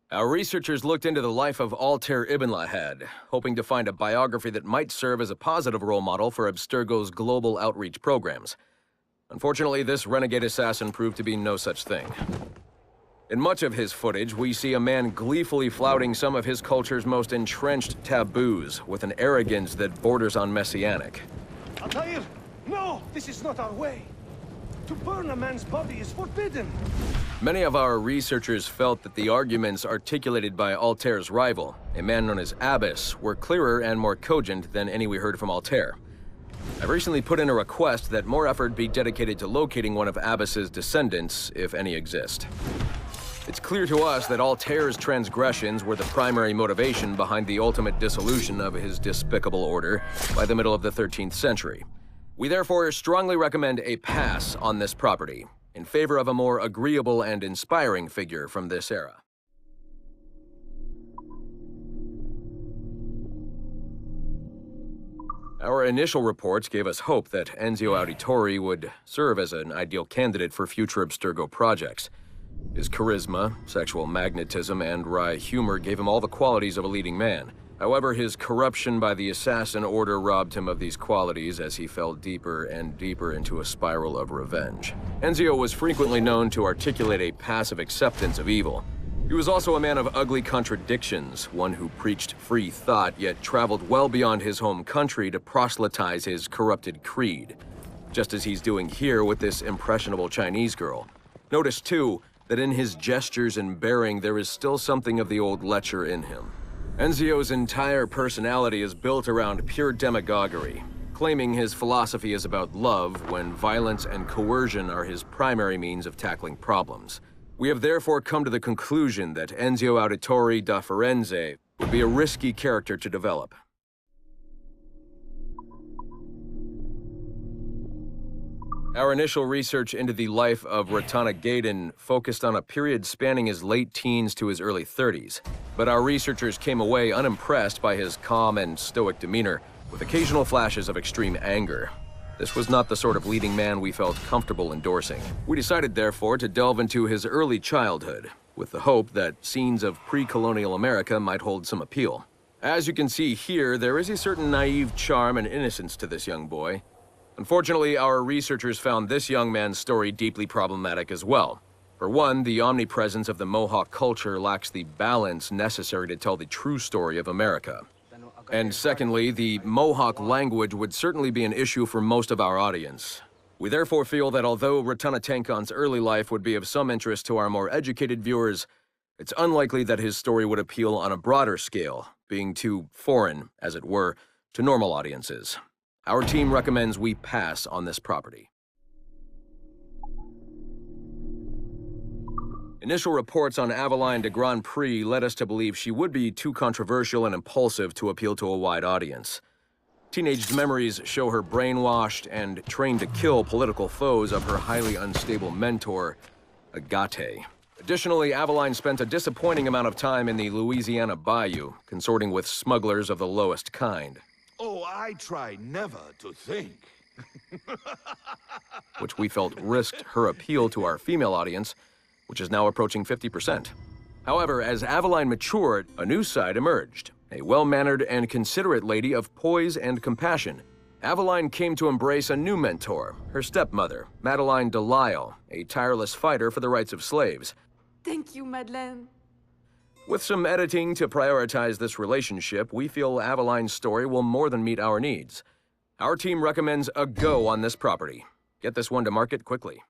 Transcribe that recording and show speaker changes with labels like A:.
A: Our researchers looked into the life of Altair Ibn Lahad, hoping to find a biography that might serve as a positive role model for Abstergo's global outreach programs. Unfortunately, this renegade assassin proved to be no such thing. In much of his footage, we see a man gleefully flouting some of his culture's most entrenched taboos with an arrogance that borders on messianic.
B: Altair, no! This is not our way! To burn a man's body is forbidden!
A: Many of our researchers felt that the arguments articulated by Altair's rival, a man known as Abbas, were clearer and more cogent than any we heard from Altair. I've recently put in a request that more effort be dedicated to locating one of Abbas's descendants, if any exist. It's clear to us that Altair's transgressions were the primary motivation behind the ultimate dissolution of his despicable order by the middle of the 13th century. We therefore strongly recommend a pass on this property, in favor of a more agreeable and inspiring figure from this era. Our initial reports gave us hope that Enzio Auditore would serve as an ideal candidate for future Abstergo projects. His charisma, sexual magnetism, and wry humor gave him all the qualities of a leading man. However, his corruption by the assassin order robbed him of these qualities as he fell deeper and deeper into a spiral of revenge. Enzio was frequently known to articulate a passive acceptance of evil. He was also a man of ugly contradictions, one who preached free thought yet traveled well beyond his home country to proselytize his corrupted creed, just as he's doing here with this impressionable Chinese girl. Notice, too, that in his gestures and bearing there is still something of the old lecher in him. Enzio's entire personality is built around pure demagoguery, claiming his philosophy is about love when violence and coercion are his primary means of tackling problems. We have therefore come to the conclusion that Enzio Auditore da Firenze would be a risky character to develop. Our initial research into the life of Ratana Gaydon focused on a period spanning his late teens to his early 30s, but our researchers came away unimpressed by his calm and stoic demeanor, with occasional flashes of extreme anger. This was not the sort of leading man we felt comfortable endorsing. We decided, therefore, to delve into his early childhood, with the hope that scenes of pre-colonial America might hold some appeal. As you can see here, there is a certain naive charm and innocence to this young boy. Unfortunately, our researchers found this young man's story deeply problematic as well. For one, the omnipresence of the Mohawk culture lacks the balance necessary to tell the true story of America. And secondly, the Mohawk language would certainly be an issue for most of our audience. We therefore feel that although Ratana Tankon's early life would be of some interest to our more educated viewers, it's unlikely that his story would appeal on a broader scale, being too foreign, as it were, to normal audiences. Our team recommends we pass on this property. Initial reports on Aveline de Grand Prix led us to believe she would be too controversial and impulsive to appeal to a wide audience. Teenage memories show her brainwashed and trained to kill political foes of her highly unstable mentor, Agate. Additionally, Aveline spent a disappointing amount of time in the Louisiana bayou, consorting with smugglers of the lowest kind.
C: Oh, I try never to think.
A: Which we felt risked her appeal to our female audience, which is now approaching 50%. However, as Aveline matured, a new side emerged. A well-mannered and considerate lady of poise and compassion. Aveline came to embrace a new mentor, her stepmother, Madeleine de Lisle, a tireless fighter for the rights of slaves.
D: Thank you, Madeleine.
A: With some editing to prioritize this relationship, we feel Aveline's story will more than meet our needs. Our team recommends a go on this property. Get this one to market quickly.